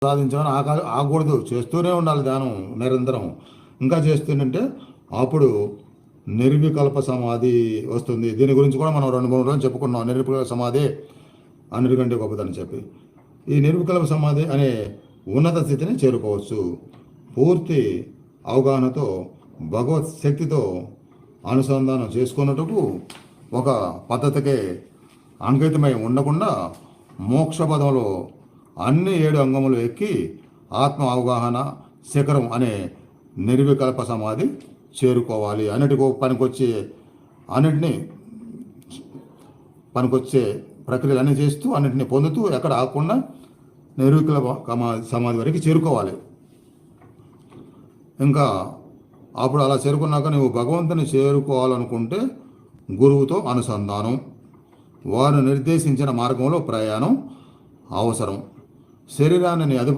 సాధించాలని ఆగకూడదు, చేస్తూనే ఉండాలి ధ్యానం నిరంతరం. ఇంకా చేస్తుంటే అప్పుడు నిర్వికల్ప సమాధి వస్తుంది. దీని గురించి కూడా మనం 2-3 రోజులు చెప్పుకున్నాం. నిర్వికల్ప సమాధి అన్నిటికంటే గొప్పదని చెప్పి ఈ నిర్వికల్ప సమాధి అనే ఉన్నత స్థితిని చేరుకోవచ్చు. పూర్తి అవగాహనతో భగవత్ శక్తితో అనుసంధానం చేసుకున్నట్టుకు ఒక పద్ధతికే అంకితమై ఉండకుండా మోక్ష పదంలో అన్ని 7 అంగములు ఎక్కి ఆత్మ అవగాహన శిఖరం అనే నిర్వికల్ప సమాధి చేరుకోవాలి. అన్నిటినీ పనికొచ్చే ప్రక్రియలు అన్నీ చేస్తూ అన్నింటినీ పొందుతూ ఎక్కడ ఆగకుండా నిర్వికల్ప సమాధి వరకు చేరుకోవాలి. ఇంకా అప్పుడు అలా చేరుకున్నాక నువ్వు భగవంతుని చేరుకోవాలనుకుంటే గురువుతో అనుసంధానం, వారు నిర్దేశించిన మార్గంలో ప్రయాణం అవసరం. శరీరాన్ని